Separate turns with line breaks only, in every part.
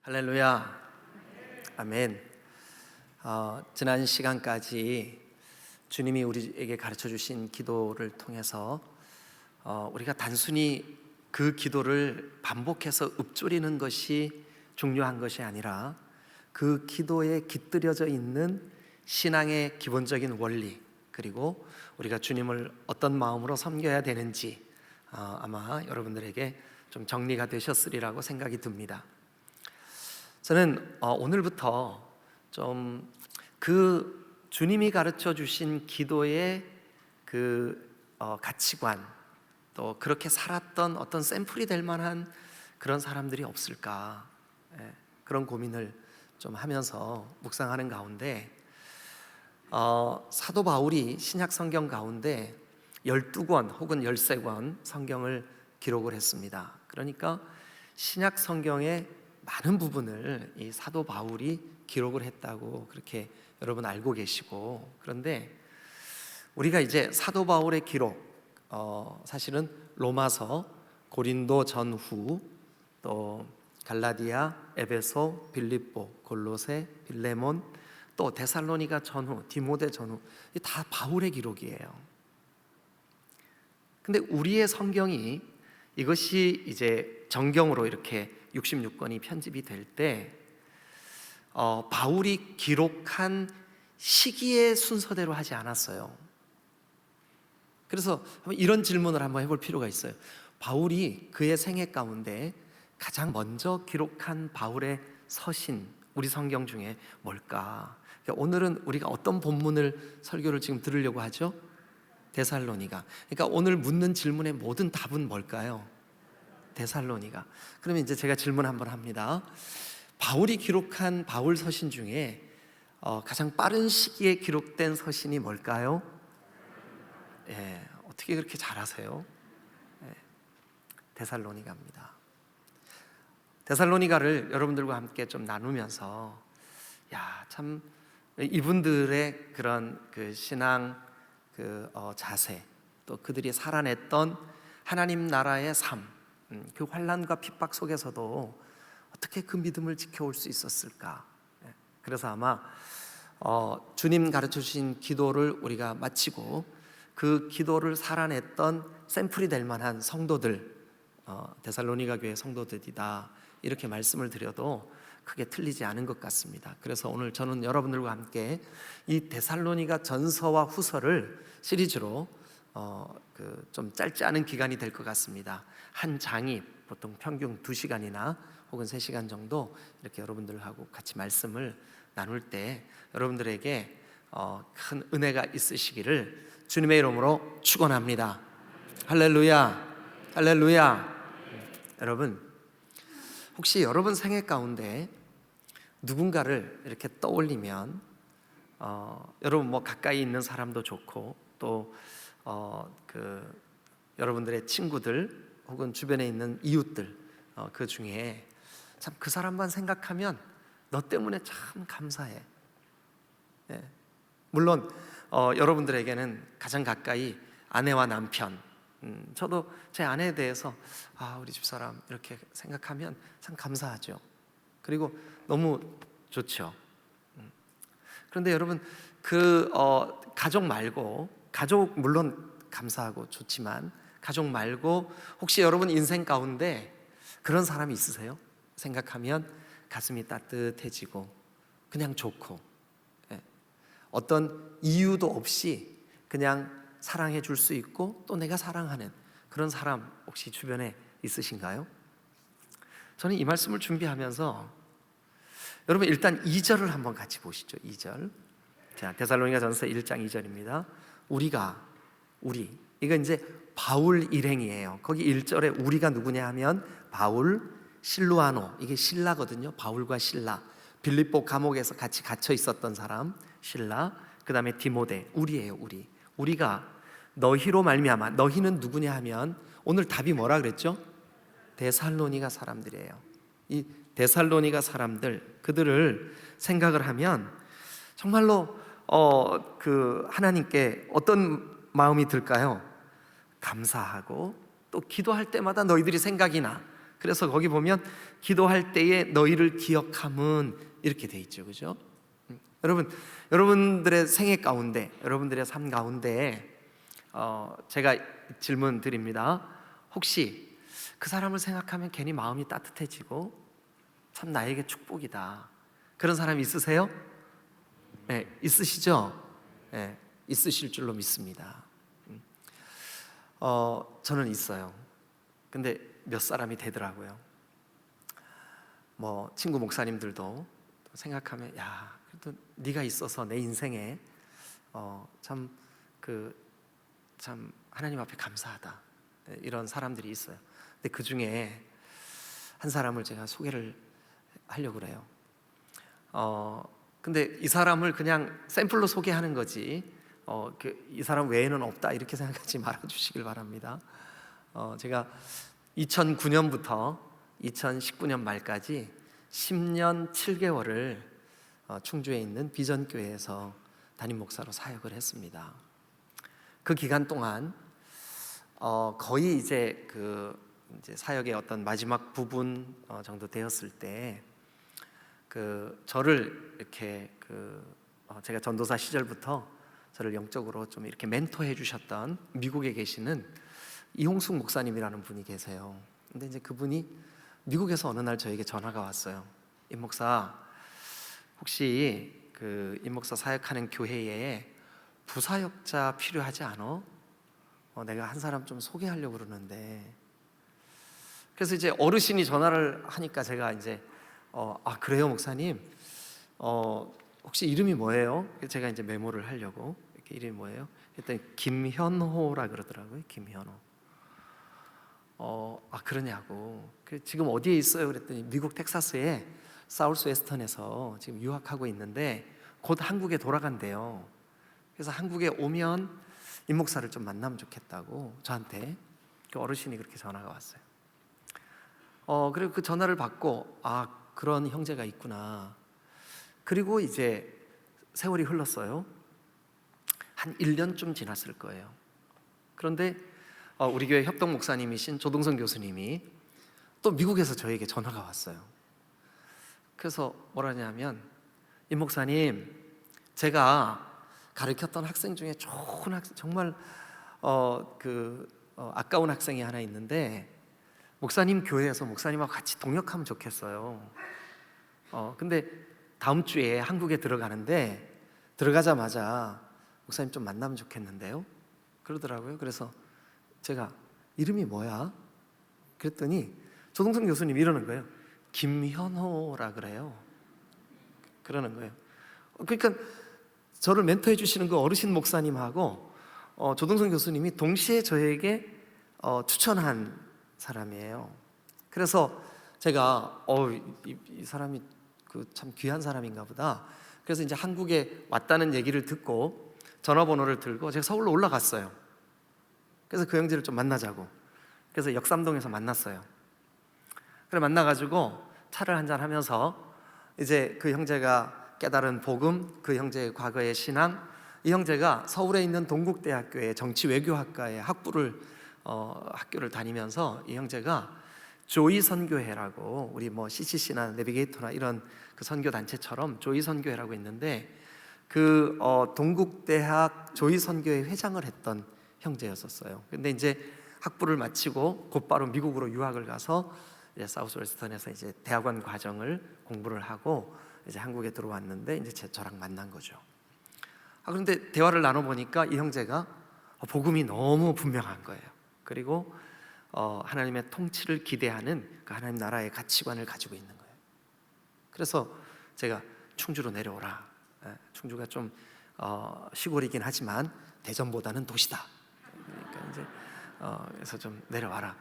할렐루야, 아멘. 지난 시간까지 주님이 우리에게 가르쳐 주신 기도를 통해서 우리가 단순히 그 기도를 반복해서 읊조리는 것이 중요한 것이 아니라 그 기도에 깃들여져 있는 신앙의 기본적인 원리, 그리고 우리가 주님을 어떤 마음으로 섬겨야 되는지 아마 여러분들에게 좀 정리가 되셨으리라고 생각이 듭니다. 저는 오늘부터 좀 그 주님이 가르쳐 주신 기도의 그 가치관, 또 그렇게 살았던 어떤 샘플이 될 만한 그런 사람들이 없을까, 그런 고민을 좀 하면서 묵상하는 가운데 사도 바울이 신약 성경 가운데 12권 혹은 13권 성경을 기록을 했습니다. 그러니까 신약 성경의 많은 부분을 이 사도 바울이 기록을 했다고 그렇게 여러분 알고 계시고, 그런데 우리가 이제 사도 바울의 기록, 사실은 로마서, 고린도 전후, 또 갈라디아, 에베소, 빌립보, 골로새, 빌레몬, 또 데살로니가 전후, 디모데 전후, 다 바울의 기록이에요. 근데 우리의 성경이 이것이 이제 정경으로 이렇게 66권이 편집이 될 때 바울이 기록한 시기의 순서대로 하지 않았어요. 그래서 이런 질문을 한번 해볼 필요가 있어요. 바울이 그의 생애 가운데 가장 먼저 기록한 바울의 서신, 우리 성경 중에 뭘까? 그러니까 오늘은 우리가 어떤 본문을 설교를 지금 들으려고 하죠? 데살로니가. 그러니까 오늘 묻는 질문의 모든 답은 뭘까요? 데살로니가. 그러면 이제 제가 질문 한번 합니다. 바울이 기록한 바울 서신 중에 가장 빠른 시기에 기록된 서신이 뭘까요? 어떻게 그렇게 잘하세요? 데살로니가입니다. 데살로니가를 여러분들과 함께 좀 나누면서 참 이분들의 그런 그 신앙 자세, 또 그들이 살아냈던 하나님 나라의 삶, 그 환난과 핍박 속에서도 어떻게 그 믿음을 지켜올 수 있었을까? 그래서 아마 주님 가르쳐 주신 기도를 우리가 마치고 그 기도를 살아냈던 샘플이 될 만한 성도들, 데살로니가 교회 성도들이다, 이렇게 말씀을 드려도 크게 틀리지 않은 것 같습니다. 그래서 오늘 저는 여러분들과 함께 이 데살로니가 전서와 후서를 시리즈로 좀 짧지 않은 기간이 될 것 같습니다. 한 장이 보통 평균 2시간이나 혹은 3시간 정도 이렇게 여러분들하고 같이 말씀을 나눌 때 여러분들에게 큰 은혜가 있으시기를 주님의 이름으로 축원합니다. 할렐루야, 할렐루야. 여러분, 혹시 여러분 생애 가운데 누군가를 이렇게 떠올리면 여러분 뭐 가까이 있는 사람도 좋고, 또 여러분들의 친구들 혹은 주변에 있는 이웃들, 그 중에 참 그 사람만 생각하면 너 때문에 참 감사해. 물론 여러분들에게는 가장 가까이 아내와 남편, 저도 제 아내에 대해서 우리 집사람 이렇게 생각하면 참 감사하죠. 그리고 너무 좋죠. 그런데 여러분 가족 말고, 가족 물론 감사하고 좋지만 가족 말고 혹시 여러분 인생 가운데 그런 사람이 있으세요? 생각하면 가슴이 따뜻해지고 그냥 좋고, 어떤 이유도 없이 그냥 사랑해 줄 수 있고 또 내가 사랑하는 그런 사람 혹시 주변에 있으신가요? 저는 이 말씀을 준비하면서 여러분 일단 2절을 한번 같이 보시죠. 2절. 자, 데살로니가전서 1장 2절입니다. 우리 이거 이제 바울 일행이에요. 거기 1절에 우리가 누구냐 하면 바울, 실루아노, 이게 실라거든요. 바울과 실라, 빌립보 감옥에서 같이 갇혀 있었던 사람 실라, 그 다음에 디모데, 우리예요. 우리가 너희로 말미암아, 너희는 누구냐 하면 오늘 답이 뭐라 그랬죠? 데살로니가 사람들이에요. 이 데살로니가 사람들, 그들을 생각을 하면 정말로 하나님께 어떤 마음이 들까요? 감사하고, 또 기도할 때마다 너희들이 생각이 나. 그래서 거기 보면 기도할 때에 너희를 기억함은 이렇게 돼 있죠, 그죠? 여러분, 여러분들의 생애 가운데, 여러분들의 삶 가운데 제가 질문 드립니다. 혹시 그 사람을 생각하면 괜히 마음이 따뜻해지고 참 나에게 축복이다, 그런 사람 있으세요? 네, 있으시죠? 네, 있으실 줄로 믿습니다. 저는 있어요. 근데 몇 사람이 되더라고요. 뭐 친구 목사님들도 생각하면 야, 그래도 네가 있어서 내 인생에 참 하나님 앞에 감사하다, 이런 사람들이 있어요. 근데 그 중에 한 사람을 제가 소개를 하려고 그래요. 근데 이 사람을 그냥 샘플로 소개하는 거지 이 사람 외에는 없다, 이렇게 생각하지 말아주시길 바랍니다. 제가 2009년부터 2019년 말까지 10년 7개월을 충주에 있는 비전교회에서 담임 목사로 사역을 했습니다. 그 기간 동안 거의 이제 이제 사역의 어떤 마지막 부분 정도 되었을 때 저를 이렇게 제가 전도사 시절부터 저를 영적으로 좀 이렇게 멘토해 주셨던 미국에 계시는 이홍숙 목사님이라는 분이 계세요. 근데 이제 그분이 미국에서 어느 날 저에게 전화가 왔어요. 임 목사, 혹시 임 목사 사역하는 교회에 부사역자 필요하지 않아? 내가 한 사람 좀 소개하려고 그러는데. 그래서 이제 어르신이 전화를 하니까 제가 이제 그래요 목사님, 혹시 이름이 뭐예요? 제가 이제 메모를 하려고 이렇게 이름이 뭐예요? 그랬더니 김현호라 그러더라고요. 김현호. 그러냐고. 지금 어디에 있어요? 그랬더니 미국 텍사스의 사우스 웨스턴에서 지금 유학하고 있는데 곧 한국에 돌아간대요. 그래서 한국에 오면 임 목사를 좀 만나면 좋겠다고 저한테 그 어르신이 그렇게 전화가 왔어요. 그리고 그 전화를 받고 그런 형제가 있구나. 그리고 이제 세월이 흘렀어요. 한 1년쯤 지났을 거예요. 그런데 우리 교회 협동 목사님이신 조동선 교수님이 또 미국에서 저에게 전화가 왔어요. 그래서 뭐라냐면, 임 목사님, 제가 가르쳤던 학생 중에 좋은 학생, 정말 아까운 학생이 하나 있는데 목사님 교회에서 목사님하고 같이 동역하면 좋겠어요. 근데 다음 주에 한국에 들어가는데 들어가자마자 목사님 좀 만나면 좋겠는데요, 그러더라고요. 그래서 제가 이름이 뭐야? 그랬더니 조동선 교수님 이러는 거예요. 김현호라 그래요. 그러는 거예요. 그러니까 저를 멘토해 주시는 그 어르신 목사님하고 조동선 교수님이 동시에 저에게 추천한 사람이에요. 그래서 제가 이 사람이 참 귀한 사람인가 보다. 그래서 이제 한국에 왔다는 얘기를 듣고 전화번호를 들고 제가 서울로 올라갔어요. 그래서 그 형제를 좀 만나자고. 그래서 역삼동에서 만났어요. 그래 만나가지고 차를 한잔 하면서 이제 그 형제가 깨달은 복음, 그 형제의 과거의 신앙, 이 형제가 서울에 있는 동국대학교의 정치외교학과의 학교를 다니면서 이 형제가 조이 선교회라고, 우리 뭐 CCC나 내비게이터나 이런 그 선교 단체처럼 조이 선교회라고 있는데 동국대학 조이 선교회 회장을 했던 형제였었어요. 근데 이제 학부를 마치고 곧바로 미국으로 유학을 가서 이제 사우스웨스턴에서 이제 대학원 과정을 공부를 하고 이제 한국에 들어왔는데 이제 저랑 만난 거죠. 그런데 대화를 나눠 보니까 이 형제가 복음이 너무 분명한 거예요. 그리고 하나님의 통치를 기대하는 그 하나님 나라의 가치관을 가지고 있는 거예요. 그래서 제가 충주로 내려오라. 충주가 좀 시골이긴 하지만 대전보다는 도시다. 그러니까 이제 그래서 좀 내려와라.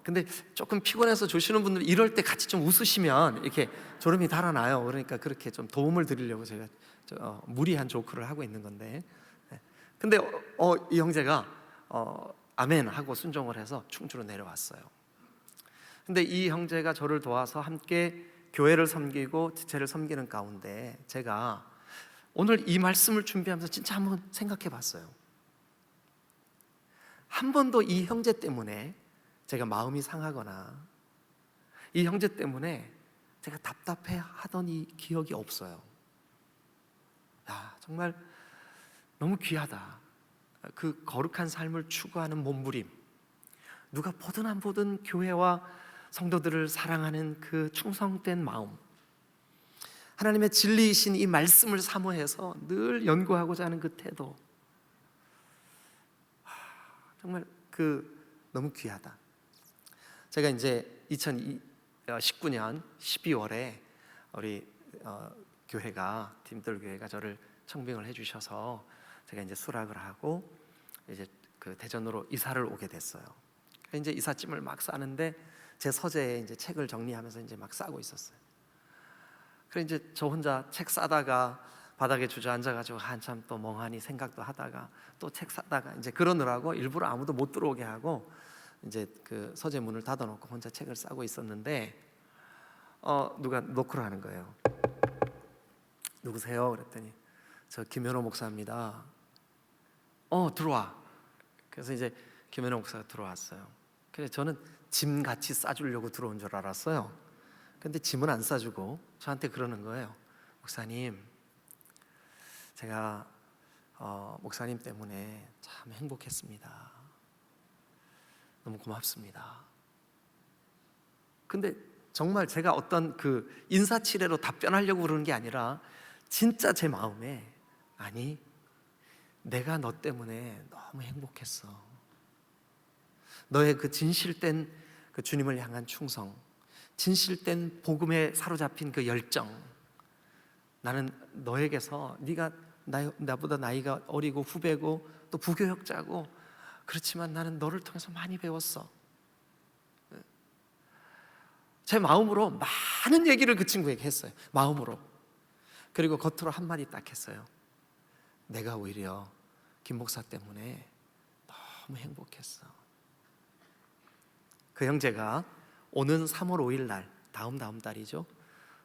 근데 조금 피곤해서 조시는 분들 이럴 때 같이 좀 웃으시면 이렇게 졸음이 달아나요. 그러니까 그렇게 좀 도움을 드리려고 제가 무리한 조크를 하고 있는 건데. 근데 이 형제가 아멘 하고 순종을 해서 충주로 내려왔어요. 근데 이 형제가 저를 도와서 함께 교회를 섬기고 지체를 섬기는 가운데 제가 오늘 이 말씀을 준비하면서 진짜 한번 생각해 봤어요. 한 번도 이 형제 때문에 제가 마음이 상하거나 이 형제 때문에 제가 답답해 하던 이 기억이 없어요. 정말 너무 귀하다. 그 거룩한 삶을 추구하는 몸부림, 누가 보든 안 보든 교회와 성도들을 사랑하는 그 충성된 마음, 하나님의 진리이신 이 말씀을 사모해서 늘 연구하고자 하는 그 태도, 정말 너무 귀하다. 제가 이제 2019년 12월에 우리 교회가, 팀들 교회가 저를 청빙을 해주셔서 제가 이제 수락을 하고 이제 그 대전으로 이사를 오게 됐어요. 이제 이삿짐을 막 싸는데 제 서재에 이제 책을 정리하면서 이제 막 싸고 있었어요. 그래 이제 저 혼자 책 싸다가 바닥에 주저앉아가지고 한참 또 멍하니 생각도 하다가 또 책 싸다가 이제 그러느라고 일부러 아무도 못 들어오게 하고 이제 그 서재 문을 닫아놓고 혼자 책을 싸고 있었는데 누가 노크를 하는 거예요. 누구세요? 그랬더니 저 김현호 목사입니다. 들어와. 그래서 이제 김현호 목사가 들어왔어요. 그래서 저는 짐 같이 싸주려고 들어온 줄 알았어요. 근데 짐은 안 싸주고 저한테 그러는 거예요. 목사님, 제가 목사님 때문에 참 행복했습니다. 너무 고맙습니다. 근데 정말 제가 어떤 그 인사치레로 답변하려고 그러는 게 아니라 진짜 제 마음에, 아니, 내가 너 때문에 너무 행복했어. 너의 그 진실된 그 주님을 향한 충성, 진실된 복음에 사로잡힌 그 열정, 나는 너에게서, 네가 나보다 나이가 어리고 후배고 또 부교역자고 그렇지만 나는 너를 통해서 많이 배웠어. 제 마음으로 많은 얘기를 그 친구에게 했어요. 마음으로. 그리고 겉으로 한마디 딱 했어요. 내가 오히려 김 목사 때문에 너무 행복했어. 그 형제가 오는 3월 5일 날, 다음 달이죠,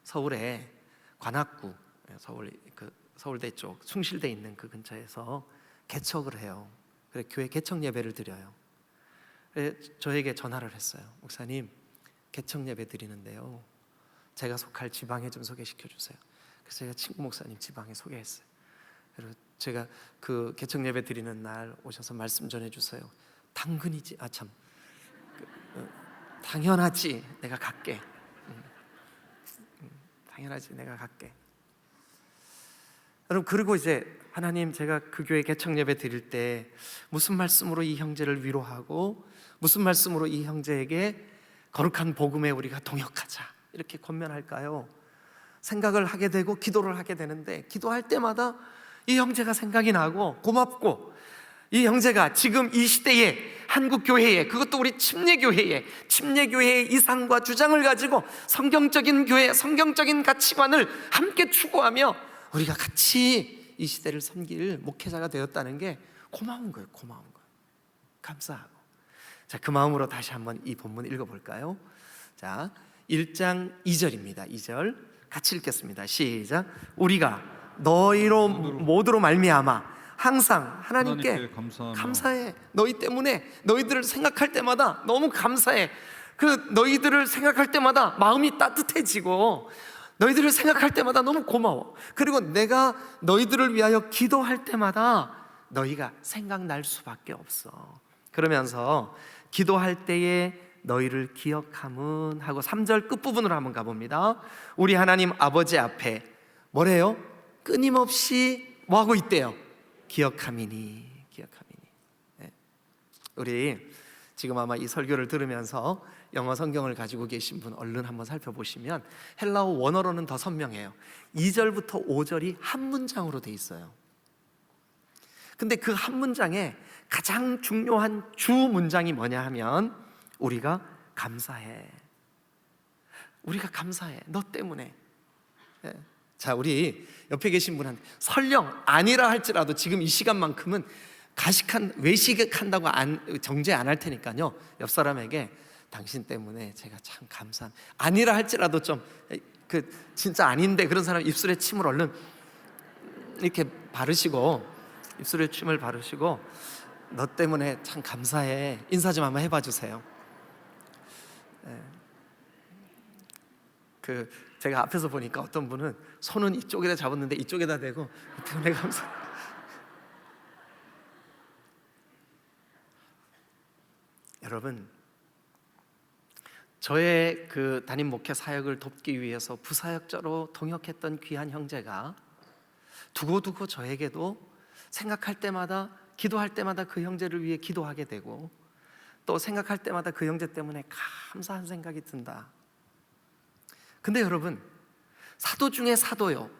서울에 관악구, 서울대 쪽 숭실대 있는 그 근처에서 개척을 해요. 그래 교회 개척 예배를 드려요. 그래 저에게 전화를 했어요. 목사님, 개척 예배 드리는데요, 제가 속할 지방에 좀 소개시켜 주세요. 그래서 제가 친구 목사님 지방에 소개했어요. 그리고 제가 그 개척 예배 드리는 날 오셔서 말씀 전해 주세요. 당근이지, 당연하지, 내가 갈게. 당연하지, 내가 갈게. 여러분, 그리고 이제 하나님, 제가 그 교회 개척 예배 드릴 때 무슨 말씀으로 이 형제를 위로하고 무슨 말씀으로 이 형제에게 거룩한 복음에 우리가 동역하자 이렇게 권면할까요? 생각을 하게 되고 기도를 하게 되는데, 기도할 때마다 이 형제가 생각이 나고 고맙고, 이 형제가 지금 이 시대에 한국 교회에, 그것도 우리 침례교회의 이상과 주장을 가지고 성경적인 교회, 성경적인 가치관을 함께 추구하며 우리가 같이 이 시대를 섬길 목회자가 되었다는 게 고마운 거예요. 감사하고. 자, 그 마음으로 다시 한번 이 본문 읽어볼까요? 자, 1장 2절입니다. 2절 같이 읽겠습니다. 시작. 우리가 너희로 모두로 말미암아 항상 하나님께 감사해. 너희 때문에, 너희들을 생각할 때마다 너무 감사해. 그 너희들을 생각할 때마다 마음이 따뜻해지고, 너희들을 생각할 때마다 너무 고마워. 그리고 내가 너희들을 위하여 기도할 때마다 너희가 생각날 수밖에 없어. 그러면서 기도할 때에 너희를 기억함은 하고 3절 끝부분으로 한번 가봅니다. 우리 하나님 아버지 앞에 뭐래요? 끊임없이 뭐하고 있대요? 기억함이니. 네. 우리 지금 아마 이 설교를 들으면서 영어 성경을 가지고 계신 분 얼른 한번 살펴보시면 헬라어 원어로는 더 선명해요. 2절부터 5절이 한 문장으로 돼 있어요. 근데 그 한 문장에 가장 중요한 주 문장이 뭐냐 하면 우리가 감사해. 너 때문에. 네. 자, 우리 옆에 계신 분한테 설령 아니라 할지라도 지금 이 시간만큼은 외식한다고 정죄 안 할 테니까요, 옆 사람에게 당신 때문에 제가 참 감사합니다. 아니라 할지라도 좀 진짜 아닌데 그런 사람 입술에 침을 얼른 이렇게 바르시고, 입술에 침을 바르시고 너 때문에 참 감사해 인사 좀 한번 해봐 주세요. 네. 제가 앞에서 보니까 어떤 분은 손은 이쪽에다 잡았는데 이쪽에다 대고 변해가면서 여러분, 저의 그 담임 목회 사역을 돕기 위해서 부사역자로 통역했던 귀한 형제가 두고두고 저에게도 생각할 때마다, 기도할 때마다 그 형제를 위해 기도하게 되고, 또 생각할 때마다 그 형제 때문에 감사한 생각이 든다. 근데 여러분, 사도 중에 사도요,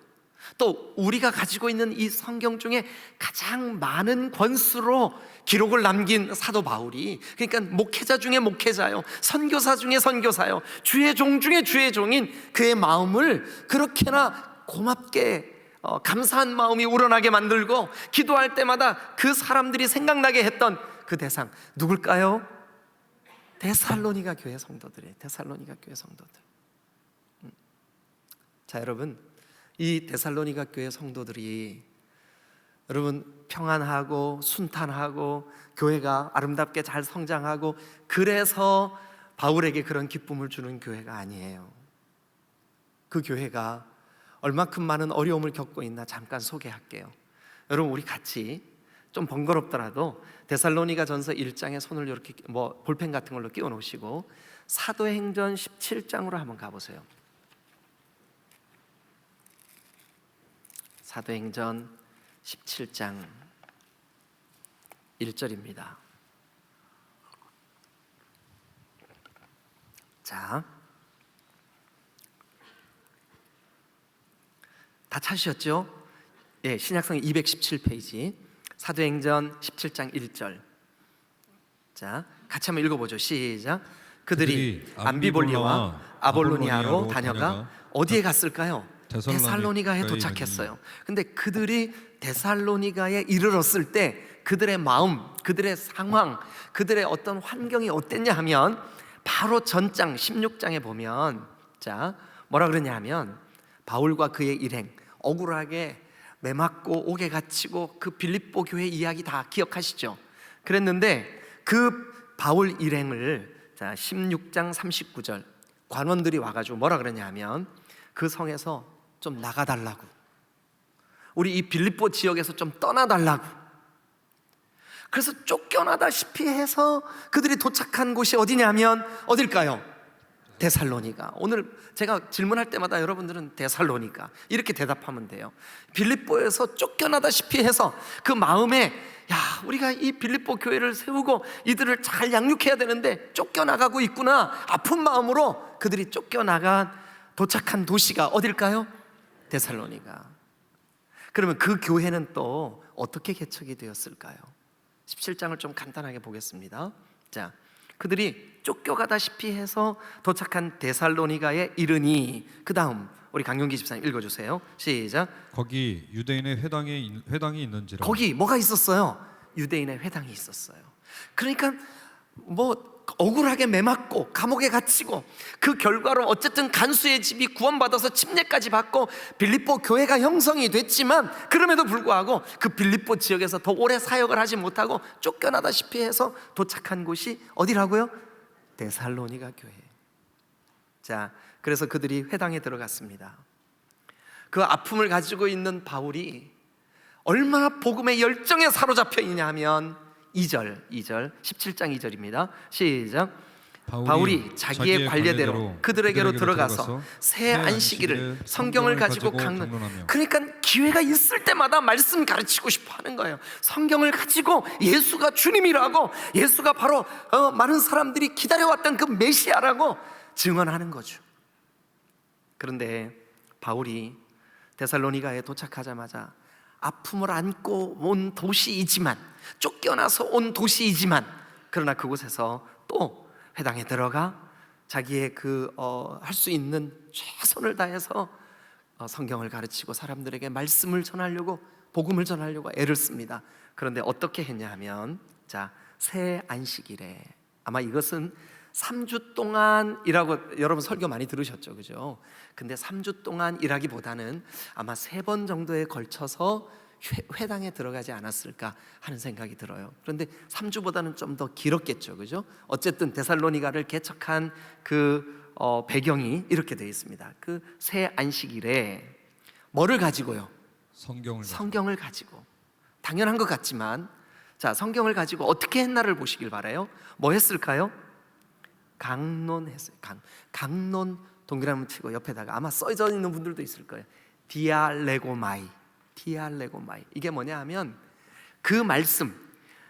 또 우리가 가지고 있는 이 성경 중에 가장 많은 권수로 기록을 남긴 사도 바울이, 그러니까 목회자 중에 목회자요, 선교사 중에 선교사요, 주의 종 중에 주의 종인 그의 마음을 그렇게나 고맙게 감사한 마음이 우러나게 만들고, 기도할 때마다 그 사람들이 생각나게 했던 그 대상 누굴까요? 데살로니가 교회 성도들이에요. 데살로니가 교회 성도들. 자, 여러분, 이 데살로니가 교회 성도들이 여러분 평안하고 순탄하고 교회가 아름답게 잘 성장하고 그래서 바울에게 그런 기쁨을 주는 교회가 아니에요. 그 교회가 얼마큼 많은 어려움을 겪고 있나 잠깐 소개할게요. 여러분, 우리 같이 좀 번거롭더라도 데살로니가 전서 1장에 손을 이렇게 볼펜 같은 걸로 끼워 놓으시고 사도행전 17장으로 한번 가보세요. 사도행전 17장 1절입니다. 자, 다 찾으셨죠? 예, 신약성 217페이지 사도행전 17장 1절. 자, 같이 한번 읽어보죠. 시작. 그들이 암비볼리와 아볼로니아로 다녀가 어디에 갔을까요? 데살로니가에 도착했어요. 근데 그들이 데살로니가에 이르렀을 때 그들의 마음, 그들의 상황, 그들의 어떤 환경이 어땠냐 하면 바로 전장 16장에 보면, 자, 뭐라 그러냐 하면 바울과 그의 일행, 억울하게 매맞고 옥에 갇히고 그 빌립보 교회 이야기 다 기억하시죠? 그랬는데 그 바울 일행을, 자, 16장 39절 관원들이 와가지고 뭐라 그러냐 하면 그 성에서 좀 나가달라고, 우리 이 빌립보 지역에서 좀 떠나달라고. 그래서 쫓겨나다시피 해서 그들이 도착한 곳이 어디냐면 어딜까요? 데살로니가. 오늘 제가 질문할 때마다 여러분들은 데살로니가 이렇게 대답하면 돼요. 빌립보에서 쫓겨나다시피 해서 그 마음에, 야, 우리가 이 빌립보 교회를 세우고 이들을 잘 양육해야 되는데 쫓겨나가고 있구나, 아픈 마음으로 그들이 쫓겨나간 도착한 도시가 어딜까요? 데살로니가. 그러면 그 교회는 또 어떻게 개척이 되었을까요? 17장을 좀 간단하게 보겠습니다. 자, 그들이 쫓겨가다시피 해서 도착한 데살로니가에 이르니, 그 다음 우리 강용기 집사님 읽어주세요. 시작.
거기 유대인의 회당이 있는지라.
거기 뭐가 있었어요? 유대인의 회당이 있었어요. 그러니까 억울하게 매맞고 감옥에 갇히고 그 결과로 어쨌든 간수의 집이 구원받아서 침례까지 받고 빌립보 교회가 형성이 됐지만, 그럼에도 불구하고 그 빌립보 지역에서 더 오래 사역을 하지 못하고 쫓겨나다시피 해서 도착한 곳이 어디라고요? 데살로니가 교회. 자, 그래서 그들이 회당에 들어갔습니다. 그 아픔을 가지고 있는 바울이 얼마나 복음의 열정에 사로잡혀 있냐 하면 2절 17장 2절입니다. 시작. 바울이 자기의 관례대로 그들에게로 들어가서 새 안식일을 성경을 가지고 강론. 그러니까 기회가 있을 때마다 말씀 가르치고 싶어 하는 거예요. 성경을 가지고 예수가 주님이라고, 예수가 바로 많은 사람들이 기다려왔던 그 메시아라고 증언하는 거죠. 그런데 바울이 데살로니가에 도착하자마자 아픔을 안고 온 도시이지만, 쫓겨나서 온 도시이지만, 그러나 그곳에서 또 회당에 들어가 자기의 할 수 있는 최선을 다해서 성경을 가르치고 사람들에게 말씀을 전하려고, 복음을 전하려고 애를 씁니다. 그런데 어떻게 했냐 하면, 자, 새 안식일에, 아마 이것은 3주 동안이라고 여러분 설교 많이 들으셨죠, 그죠? 근데 3주 동안이라기보다는 아마 3번 정도에 걸쳐서 회당에 들어가지 않았을까 하는 생각이 들어요. 그런데 3주보다는 좀 더 길었겠죠, 그죠? 어쨌든 데살로니가를 개척한 그 배경이 이렇게 되어 있습니다. 그 새 안식일에 뭐를 가지고요? 성경을 가지고. 당연한 것 같지만, 자, 성경을 가지고 어떻게 했나를 보시길 바라요. 뭐 했을까요? 강론했어요. 강론 동그라미 치고 옆에다가 아마 써져 있는 분들도 있을 거예요. 디알레고마이. 이게 뭐냐 하면 그 말씀,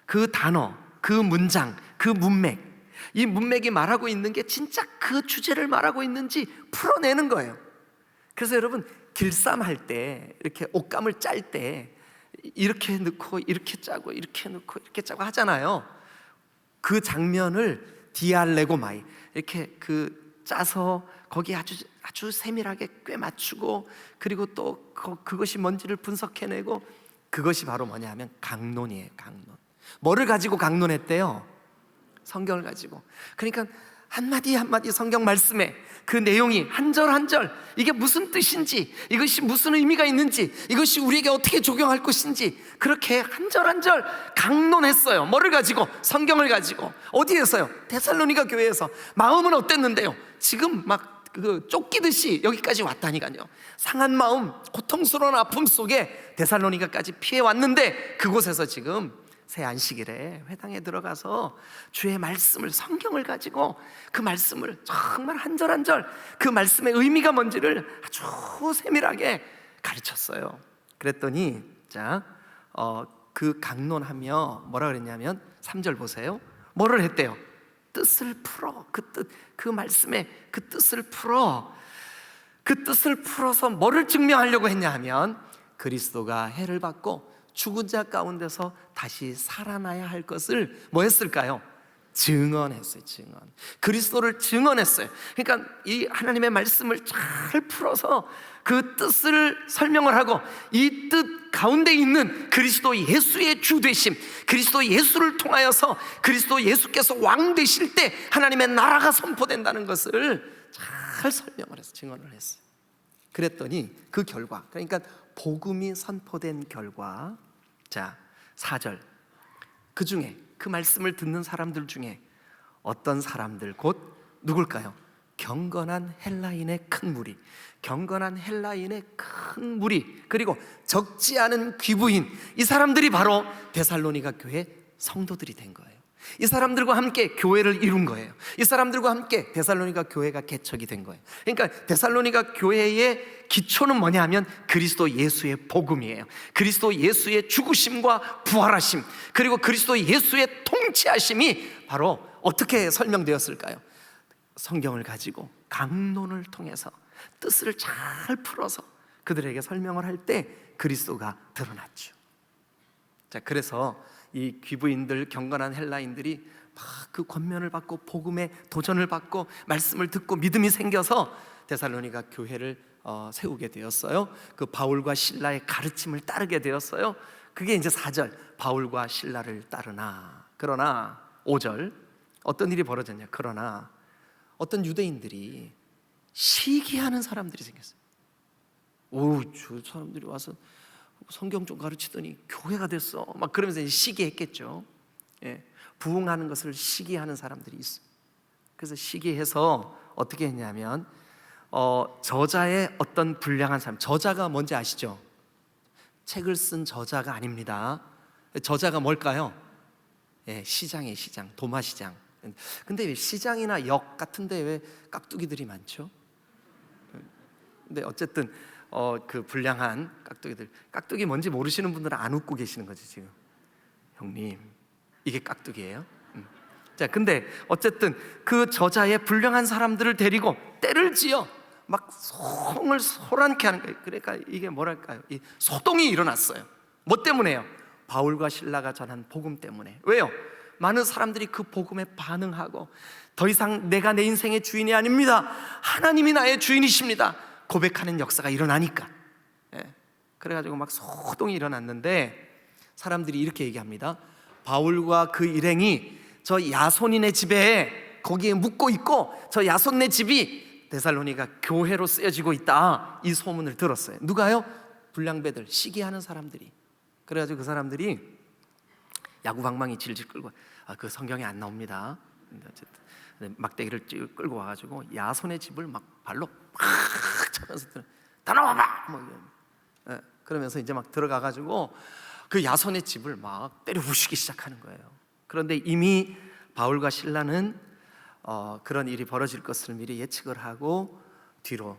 그 단어, 그 문장, 그 문맥, 이 문맥이 말하고 있는 게 진짜 그 주제를 말하고 있는지 풀어내는 거예요. 그래서 여러분, 길쌈할 때, 이렇게 옷감을 짤 때 이렇게 넣고 이렇게 짜고 이렇게 넣고 이렇게 짜고 하잖아요. 그 장면을 디알레고마이, 이렇게 그 짜서 거기에 아주 세밀하게 꿰 맞추고, 그리고 또 그것이 뭔지를 분석해내고, 그것이 바로 뭐냐 하면 강론이에요. 강론. 뭐를 가지고 강론했대요? 성경을 가지고. 그러니까 한마디 한마디 성경 말씀에 그 내용이 한 절 한 절, 이게 무슨 뜻인지, 이것이 무슨 의미가 있는지, 이것이 우리에게 어떻게 적용할 것인지, 그렇게 한 절 한 절 강론했어요. 뭐를 가지고? 성경을 가지고. 어디에서요? 데살로니가 교회에서. 마음은 어땠는데요? 지금 막 쫓기듯이 여기까지 왔다니까요. 상한 마음, 고통스러운 아픔 속에 데살로니가까지 피해 왔는데, 그곳에서 지금 새 안식일에 회당에 들어가서 주의 말씀을, 성경을 가지고 그 말씀을 정말 한 절 한 절, 그 말씀의 의미가 뭔지를 아주 세밀하게 가르쳤어요. 그랬더니 그 강론하며 뭐라 그랬냐면 3절 보세요. 뭐를 했대요? 뜻을 풀어. 그 말씀의 그 뜻을 풀어. 그 뜻을 풀어서 뭐를 증명하려고 했냐 하면 그리스도가 해를 받고 죽은 자 가운데서 다시 살아나야 할 것을 뭐 했을까요? 증언했어요. 그리스도를 증언했어요. 그러니까 이 하나님의 말씀을 잘 풀어서 그 뜻을 설명을 하고, 이 뜻 가운데 있는 그리스도 예수의 주 되심, 그리스도 예수를 통하여서 그리스도 예수께서 왕 되실 때 하나님의 나라가 선포된다는 것을 잘 설명을 해서 증언을 했어요. 그랬더니 그 결과, 그러니까 복음이 선포된 결과, 자 4절, 그 중에 그 말씀을 듣는 사람들 중에 어떤 사람들, 곧 누굴까요? 경건한 헬라인의 큰 무리, 그리고 적지 않은 귀부인, 이 사람들이 바로 데살로니가 교회 성도들이 된 거예요. 이 사람들과 함께 교회를 이룬 거예요. 이 사람들과 함께 데살로니가 교회가 개척이 된 거예요. 그러니까 데살로니가 교회의 기초는 뭐냐 하면 그리스도 예수의 복음이에요. 그리스도 예수의 죽으심과 부활하심, 그리고 그리스도 예수의 통치하심이 바로 어떻게 설명되었을까요? 성경을 가지고 강론을 통해서 뜻을 잘 풀어서 그들에게 설명을 할 때 그리스도가 드러났죠. 자, 그래서 이 귀부인들, 경건한 헬라인들이 막 그 권면을 받고 복음에 도전을 받고 말씀을 듣고 믿음이 생겨서 데살로니가 교회를 세우게 되었어요. 그 바울과 실라의 가르침을 따르게 되었어요. 그게 이제 4절, 바울과 실라를 따르나. 그러나 5절, 어떤 일이 벌어졌냐? 그러나 어떤 유대인들이 시기하는 사람들이 생겼어요. 저 사람들이 와서 성경 좀 가르치더니 교회가 됐어, 막 그러면서 시기했겠죠. 예, 부흥하는 것을 시기하는 사람들이 있어요. 그래서 시기해서 어떻게 했냐면 저자의 어떤 불량한 사람, 저자가 뭔지 아시죠? 책을 쓴 저자가 아닙니다. 저자가 뭘까요? 예, 시장이에요. 시장, 도마시장. 근데 왜 시장이나 역 같은데 왜 깍두기들이 많죠? 근데 어쨌든 그 불량한 깍두기들, 깍두기 뭔지 모르시는 분들은 안 웃고 계시는 거지 지금. 형님, 이게 깍두기예요? 자, 근데 어쨌든 그 저자의 불량한 사람들을 데리고 때를 지어 막 성을 소란케 하는 거예요. 그러니까 이게 뭐랄까요? 이 소동이 일어났어요. 뭐 때문에요? 바울과 실라가 전한 복음 때문에. 왜요? 많은 사람들이 그 복음에 반응하고 더 이상 내가 내 인생의 주인이 아닙니다, 하나님이 나의 주인이십니다 고백하는 역사가 일어나니까. 예. 그래가지고 막 소동이 일어났는데 사람들이 이렇게 얘기합니다. 바울과 그 일행이 저 야손인의 집에 거기에 묵고 있고 저 야손네 집이 데살로니가 교회로 쓰여지고 있다, 이 소문을 들었어요. 누가요? 불량배들, 시기하는 사람들이. 그래가지고 그 사람들이 야구방망이 질질 끌고 그 성경에 안 나옵니다. 어쨌든 막대기를 쭉 끌고 와가지고 야손의 집을 막 발로 팍 차면서 다 나와봐 뭐 그러면서 이제 막 들어가가지고 그 야손의 집을 막 때려 부수기 시작하는 거예요. 그런데 이미 바울과 실라는 그런 일이 벌어질 것을 미리 예측을 하고 뒤로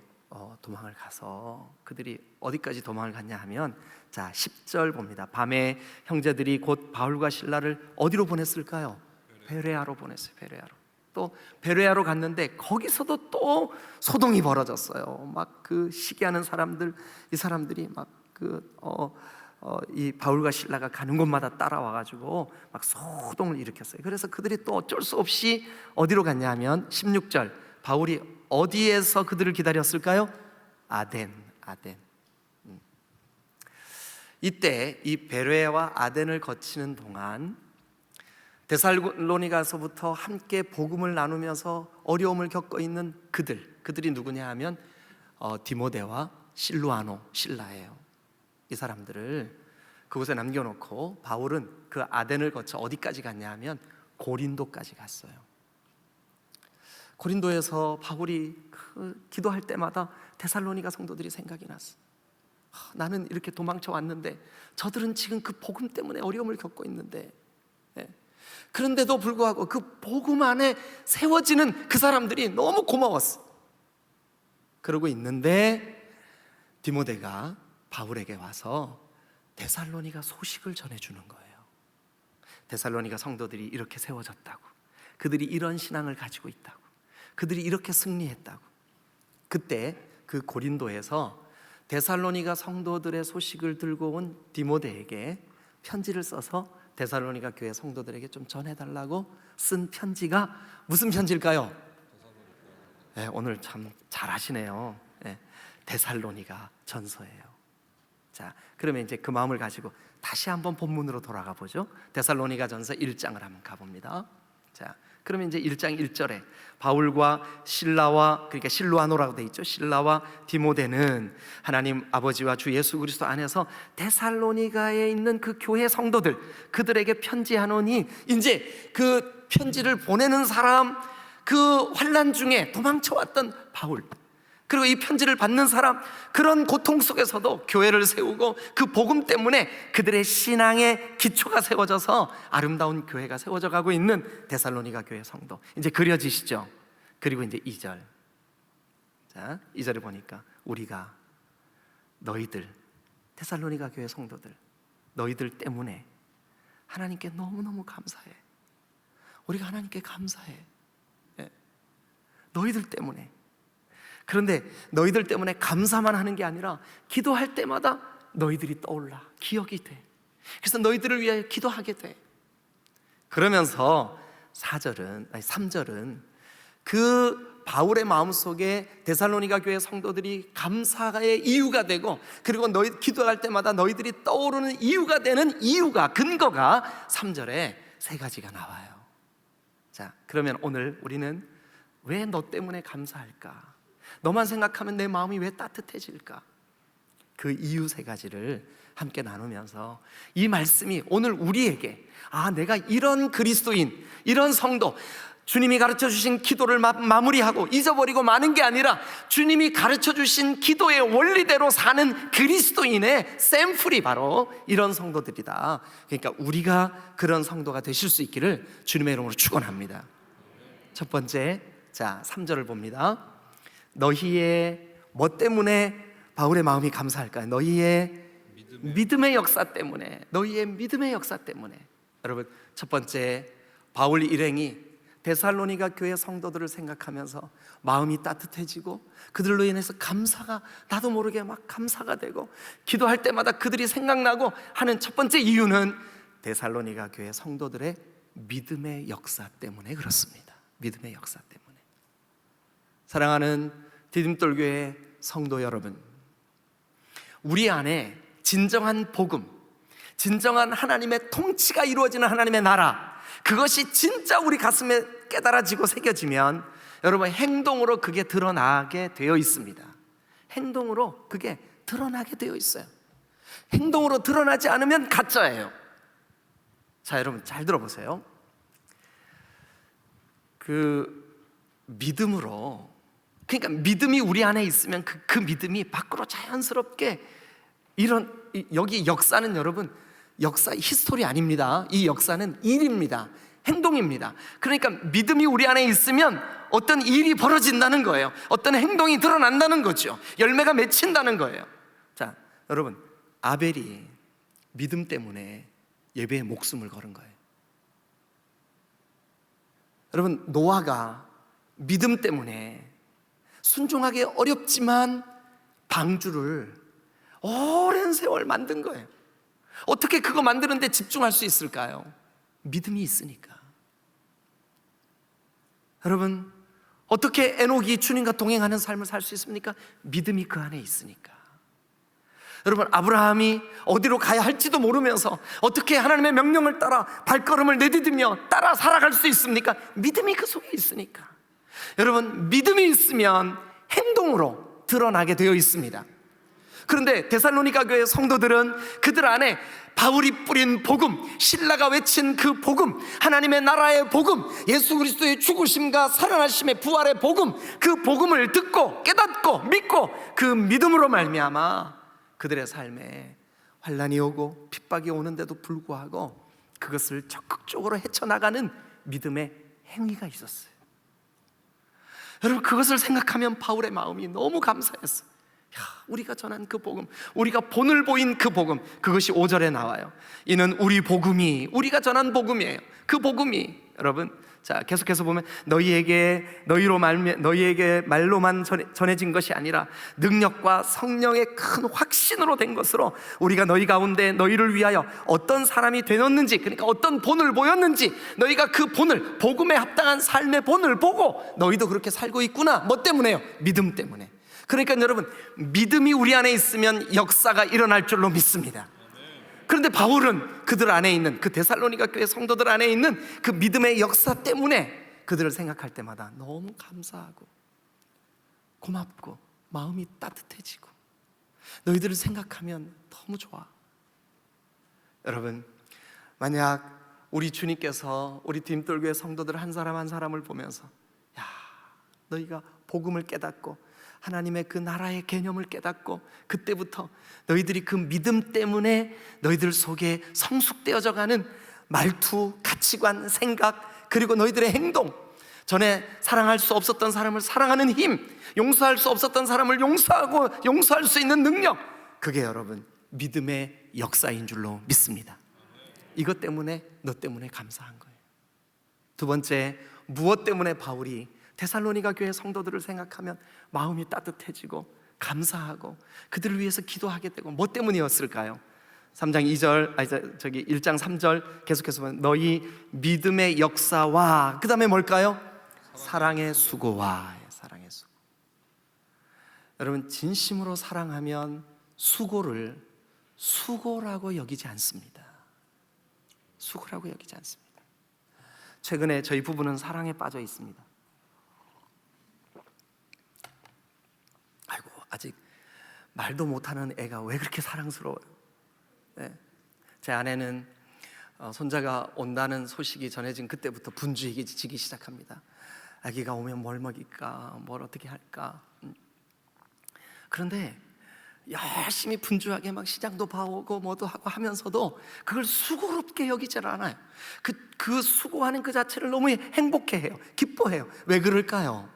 도망을 가서 그들이 어디까지 도망을 갔냐 하면 자 10절 봅니다. 밤에 형제들이 곧 바울과 실라를 어디로 보냈을까요? 베레아로 보냈어요. 베레아로. 또 베레아로 갔는데 거기서도 또 소동이 벌어졌어요. 막 그 시기하는 사람들, 이 사람들이 막 이 바울과 실라가 가는 곳마다 따라와가지고 막 소동을 일으켰어요. 그래서 그들이 또 어쩔 수 없이 어디로 갔냐 하면 16절 바울이 어디에서 그들을 기다렸을까요? 아덴. 이때 이 베레아와 아덴을 거치는 동안 데살로니가서부터 함께 복음을 나누면서 어려움을 겪고 있는 그들이 누구냐 하면 디모데와 실루아노, 실라예요. 이 사람들을 그곳에 남겨놓고 바울은 그 아덴을 거쳐 어디까지 갔냐 하면 고린도까지 갔어요. 고린도에서 바울이 기도할 때마다 데살로니가 성도들이 생각이 났어. 나는 이렇게 도망쳐 왔는데 저들은 지금 그 복음 때문에 어려움을 겪고 있는데 그런데도 불구하고 그 복음 안에 세워지는 그 사람들이 너무 고마웠어. 그러고 있는데 디모데가 바울에게 와서 데살로니가 소식을 전해주는 거예요. 데살로니가 성도들이 이렇게 세워졌다고, 그들이 이런 신앙을 가지고 있다고, 그들이 이렇게 승리했다고. 그때 그 고린도에서 데살로니가 성도들의 소식을 들고 온 디모데에게 편지를 써서 데살로니가 교회 성도들에게 좀 전해달라고 쓴 편지가 무슨 편지일까요? 오늘 참 잘하시네요. 데살로니가 전서예요. 자, 그러면 이제 그 마음을 가지고 다시 한번 본문으로 돌아가 보죠. 데살로니가 전서 1장을 한번 가봅니다. 자, 그러면 이제 1장 1절에 바울과 실라와, 그러니까 실루아노라고 돼 있죠. 실라와 디모데는 하나님 아버지와 주 예수 그리스도 안에서 데살로니가에 있는 그 교회 성도들, 그들에게 편지하노니, 이제 그 편지를 보내는 사람, 그 환난 중에 도망쳐왔던 바울, 그리고 이 편지를 받는 사람, 그런 고통 속에서도 교회를 세우고 그 복음 때문에 그들의 신앙의 기초가 세워져서 아름다운 교회가 세워져 가고 있는 데살로니가 교회 성도, 이제 그려지시죠? 그리고 이제 2절, 자 2절에 보니까 우리가 너희들, 데살로니가 교회 성도들, 너희들 때문에 하나님께 너무너무 감사해. 우리가 하나님께 감사해. 너희들 때문에. 그런데 너희들 때문에 감사만 하는 게 아니라 기도할 때마다 너희들이 떠올라 기억이 돼. 그래서 너희들을 위하여 기도하게 돼. 그러면서 3절은 그 바울의 마음속에 데살로니가 교회 성도들이 감사의 이유가 되고, 그리고 너희 기도할 때마다 너희들이 떠오르는 이유가 되는 이유가, 근거가 3절에 3가지가 나와요. 자, 그러면 오늘 우리는 왜 너 때문에 감사할까? 너만 생각하면 내 마음이 왜 따뜻해질까? 그 이유 3가지를 함께 나누면서 이 말씀이 오늘 우리에게, 내가 이런 그리스도인, 이런 성도, 주님이 가르쳐 주신 기도를 마무리하고 잊어버리고 마는 게 아니라 주님이 가르쳐 주신 기도의 원리대로 사는 그리스도인의 샘플이 바로 이런 성도들이다. 그러니까 우리가 그런 성도가 되실 수 있기를 주님의 이름으로 축원합니다. 첫 번째, 자 3절을 봅니다. 너희의 뭐 때문에 바울의 마음이 감사할까요? 너희의 믿음의 역사 때문에. 너희의 믿음의 역사 때문에. 여러분, 첫 번째, 바울 일행이 데살로니가 교회 성도들을 생각하면서 마음이 따뜻해지고 그들로 인해서 감사가, 나도 모르게 막 감사가 되고 기도할 때마다 그들이 생각나고 하는 첫 번째 이유는 데살로니가 교회 성도들의 믿음의 역사 때문에 그렇습니다. 믿음의 역사 때문에. 사랑하는 디딤돌교회 성도 여러분, 우리 안에 진정한 복음, 진정한 하나님의 통치가 이루어지는 하나님의 나라, 그것이 진짜 우리 가슴에 깨달아지고 새겨지면 여러분 행동으로 그게 드러나게 되어 있습니다. 행동으로 그게 드러나게 되어 있어요. 행동으로 드러나지 않으면 가짜예요. 자, 여러분 잘 들어보세요. 믿음으로, 그러니까 믿음이 우리 안에 있으면 그 믿음이 밖으로 자연스럽게 여기 역사는 여러분, 역사 히스토리 아닙니다. 이 역사는 일입니다. 행동입니다. 그러니까 믿음이 우리 안에 있으면 어떤 일이 벌어진다는 거예요. 어떤 행동이 드러난다는 거죠. 열매가 맺힌다는 거예요. 자, 여러분, 아벨이 믿음 때문에 예배에 목숨을 걸은 거예요. 여러분, 노아가 믿음 때문에 순종하기 어렵지만 방주를 오랜 세월 만든 거예요. 어떻게 그거 만드는데 집중할 수 있을까요? 믿음이 있으니까. 여러분, 어떻게 에녹이 주님과 동행하는 삶을 살 수 있습니까? 믿음이 그 안에 있으니까. 여러분, 아브라함이 어디로 가야 할지도 모르면서 어떻게 하나님의 명령을 따라 발걸음을 내디디며 따라 살아갈 수 있습니까? 믿음이 그 속에 있으니까. 여러분, 믿음이 있으면 행동으로 드러나게 되어 있습니다. 그런데 데살로니가 교회 성도들은 그들 안에 바울이 뿌린 복음, 신라가 외친 그 복음, 하나님의 나라의 복음, 예수 그리스도의 죽으심과 살아나심의 부활의 복음, 그 복음을 듣고 깨닫고 믿고 그 믿음으로 말미암아 그들의 삶에 환난이 오고 핍박이 오는데도 불구하고 그것을 적극적으로 헤쳐나가는 믿음의 행위가 있었어요. 여러분, 그것을 생각하면 바울의 마음이 너무 감사했어요. 우리가 전한 그 복음, 우리가 본을 보인 그 복음, 그것이 5절에 나와요. 이는 우리 복음이, 우리가 전한 복음이에요. 그 복음이, 여러분, 자, 계속해서 보면 너희에게 말로만 전해진 것이 아니라 능력과 성령의 큰 확신으로 된 것으로 우리가 너희 가운데 너희를 위하여 어떤 사람이 되었는지, 그러니까 어떤 본을 보였는지, 너희가 그 본을, 복음에 합당한 삶의 본을 보고 너희도 그렇게 살고 있구나. 뭐 때문에요? 믿음 때문에. 그러니까 여러분, 믿음이 우리 안에 있으면 역사가 일어날 줄로 믿습니다. 그런데 바울은 그들 안에 있는, 그 데살로니가 교회 성도들 안에 있는 그 믿음의 역사 때문에 그들을 생각할 때마다 너무 감사하고 고맙고 마음이 따뜻해지고 너희들을 생각하면 너무 좋아. 여러분, 만약 우리 주님께서 우리 디딤돌교회 성도들 한 사람 한 사람을 보면서 야, 너희가 복음을 깨닫고 하나님의 그 나라의 개념을 깨닫고 그때부터 너희들이 그 믿음 때문에 너희들 속에 성숙되어져 가는 말투, 가치관, 생각, 그리고 너희들의 행동, 전에 사랑할 수 없었던 사람을 사랑하는 힘, 용서할 수 없었던 사람을 용서하고 용서할 수 있는 능력, 그게 여러분 믿음의 역사인 줄로 믿습니다. 이것 때문에, 너 때문에 감사한 거예요. 두 번째, 무엇 때문에 바울이 데살로니가 교회 성도들을 생각하면 마음이 따뜻해지고 감사하고 그들을 위해서 기도하게 되고 뭐 때문이었을까요? 3장 2절, 1장 3절 계속해서 보면 너희 믿음의 역사와 그 다음에 뭘까요? 사랑의 수고와. 사랑의 수고. 여러분, 진심으로 사랑하면 수고를 수고라고 여기지 않습니다. 수고라고 여기지 않습니다. 최근에 저희 부부는 사랑에 빠져 있습니다. 아이고, 아직 말도 못하는 애가 왜 그렇게 사랑스러워요? 네. 제 아내는 손자가 온다는 소식이 전해진 그때부터 분주해지기 시작합니다. 아기가 오면 뭘 먹일까, 뭘 어떻게 할까. 그런데 열심히 분주하게 막 시장도 봐오고 뭐도 하고 하면서도 그걸 수고롭게 여기질 않아요. 그 수고하는 그 자체를 너무 행복해해요. 기뻐해요. 왜 그럴까요?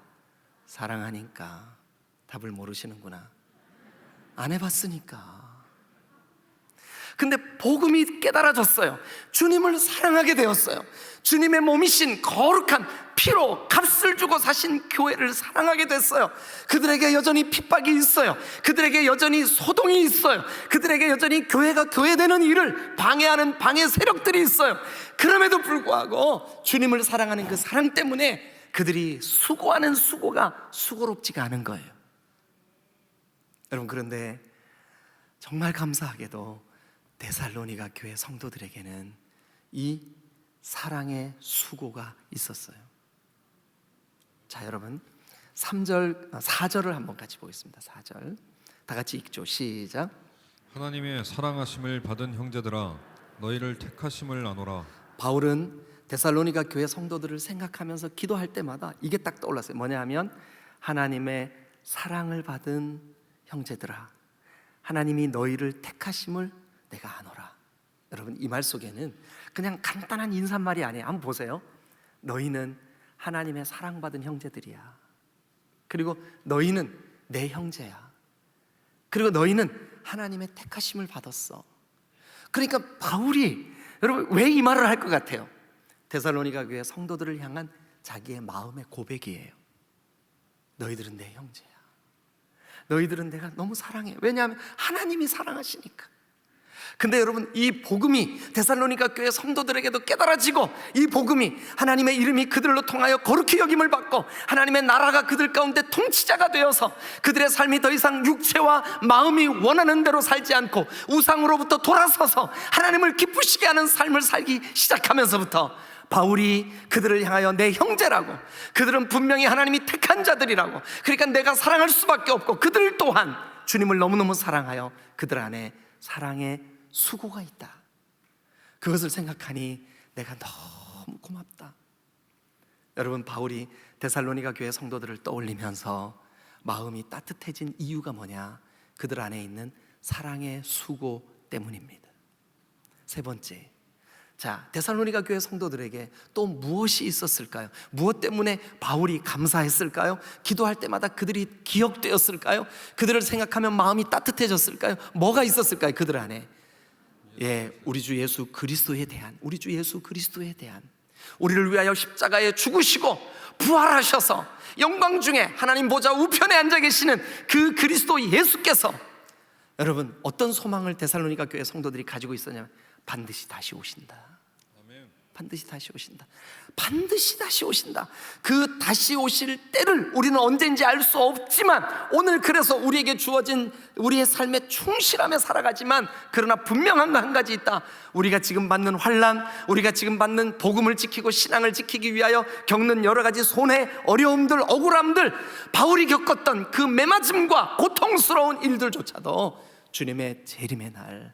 사랑하니까. 답을 모르시는구나. 안 해봤으니까. 근데 복음이 깨달아졌어요. 주님을 사랑하게 되었어요. 주님의 몸이신 거룩한 피로 값을 주고 사신 교회를 사랑하게 됐어요. 그들에게 여전히 핍박이 있어요. 그들에게 여전히 소동이 있어요. 그들에게 여전히 교회가 교회되는 일을 방해하는 방해 세력들이 있어요. 그럼에도 불구하고 주님을 사랑하는 그 사랑 때문에 그들이 수고하는 수고가 수고롭지가 않은 거예요. 여러분, 그런데 정말 감사하게도 데살로니가 교회 성도들에게는 이 사랑의 수고가 있었어요. 자, 여러분 4절을 한번 같이 보겠습니다. 4절 다 같이 읽죠. 시작.
하나님의 사랑하심을 받은 형제들아 너희를 택하심을 아노라.
바울은 데살로니가 교회 성도들을 생각하면서 기도할 때마다 이게 딱 떠올랐어요. 뭐냐 하면 하나님의 사랑을 받은 형제들아, 하나님이 너희를 택하심을 내가 아노라. 여러분, 이 말 속에는 그냥 간단한 인사말이 아니에요. 한번 보세요. 너희는 하나님의 사랑받은 형제들이야. 그리고 너희는 내 형제야. 그리고 너희는 하나님의 택하심을 받았어. 그러니까 바울이, 여러분, 왜 이 말을 할 것 같아요? 데살로니가 교회 성도들을 향한 자기의 마음의 고백이에요. 너희들은 내 형제야. 너희들은 내가 너무 사랑해. 왜냐하면 하나님이 사랑하시니까. 근데 여러분, 이 복음이 데살로니가 교회 성도들에게도 깨달아지고, 이 복음이 하나님의 이름이 그들로 통하여 거룩히 여김을 받고 하나님의 나라가 그들 가운데 통치자가 되어서 그들의 삶이 더 이상 육체와 마음이 원하는 대로 살지 않고 우상으로부터 돌아서서 하나님을 기쁘시게 하는 삶을 살기 시작하면서부터 바울이 그들을 향하여 내 형제라고, 그들은 분명히 하나님이 택한 자들이라고, 그러니까 내가 사랑할 수밖에 없고 그들 또한 주님을 너무너무 사랑하여 그들 안에 사랑의 수고가 있다. 그것을 생각하니 내가 너무 고맙다. 여러분, 바울이 데살로니가 교회 성도들을 떠올리면서 마음이 따뜻해진 이유가 뭐냐? 그들 안에 있는 사랑의 수고 때문입니다. 세 번째, 자, 데살로니가 교회 성도들에게 또 무엇이 있었을까요? 무엇 때문에 바울이 감사했을까요? 기도할 때마다 그들이 기억되었을까요? 그들을 생각하면 마음이 따뜻해졌을까요? 뭐가 있었을까요? 그들 안에 우리 주 예수 그리스도에 대한, 우리 주 예수 그리스도에 대한, 우리를 위하여 십자가에 죽으시고 부활하셔서 영광 중에 하나님 보좌 우편에 앉아 계시는 그 그리스도 예수께서, 여러분, 어떤 소망을 데살로니가 교회 성도들이 가지고 있었냐면 반드시 다시 오신다. 반드시 다시 오신다. 반드시 다시 오신다. 그 다시 오실 때를 우리는 언제인지 알 수 없지만, 오늘 그래서 우리에게 주어진 우리의 삶에 충실하며 살아가지만, 그러나 분명한 거 한 가지 있다. 우리가 지금 받는 환난, 우리가 지금 받는 복음을 지키고 신앙을 지키기 위하여 겪는 여러 가지 손해, 어려움들, 억울함들, 바울이 겪었던 그 매맞음과 고통스러운 일들조차도 주님의 재림의 날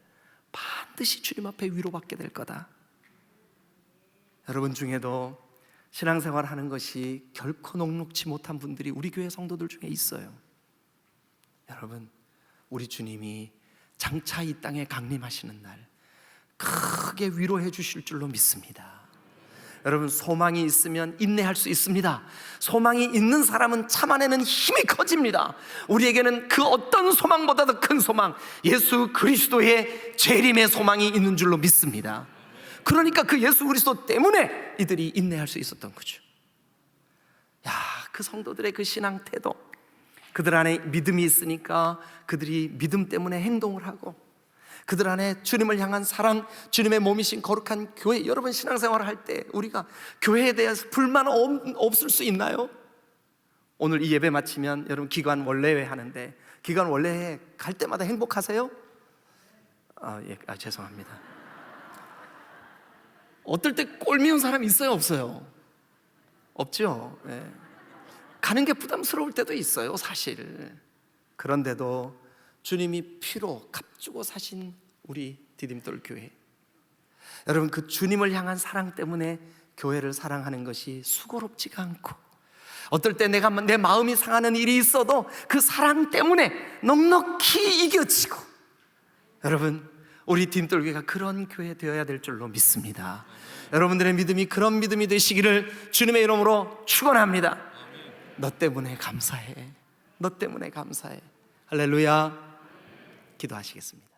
반드시 주님 앞에 위로받게 될 거다. 여러분 중에도 신앙생활 하는 것이 결코 녹록지 못한 분들이 우리 교회 성도들 중에 있어요. 여러분, 우리 주님이 장차 이 땅에 강림하시는 날 크게 위로해 주실 줄로 믿습니다. 여러분, 소망이 있으면 인내할 수 있습니다. 소망이 있는 사람은 참아내는 힘이 커집니다. 우리에게는 그 어떤 소망보다도 큰 소망, 예수 그리스도의 재림의 소망이 있는 줄로 믿습니다. 그러니까 그 예수 그리스도 때문에 이들이 인내할 수 있었던 거죠. 야, 그 성도들의 그 신앙 태도, 그들 안에 믿음이 있으니까 그들이 믿음 때문에 행동을 하고, 그들 안에 주님을 향한 사랑, 주님의 몸이신 거룩한 교회, 여러분 신앙생활을 할 때 우리가 교회에 대해서 불만 없을 수 있나요? 오늘 이 예배 마치면 여러분 기관 원래회 하는데, 기관 원래회 갈 때마다 행복하세요? 죄송합니다. 어떨 때 꼴미운 사람 있어요, 없어요? 없죠. 가는 게 부담스러울 때도 있어요, 사실. 그런데도 주님이 피로 값주고 사신 우리 디딤돌 교회, 여러분, 그 주님을 향한 사랑 때문에 교회를 사랑하는 것이 수고롭지가 않고, 어떨 때 내 마음이 상하는 일이 있어도 그 사랑 때문에 넉넉히 이겨지고, 여러분, 우리 디딤돌교회가 그런 교회 되어야 될 줄로 믿습니다. 여러분들의 믿음이 그런 믿음이 되시기를 주님의 이름으로 축원합니다. 너 때문에 감사해. 너 때문에 감사해. 할렐루야. 기도하시겠습니다.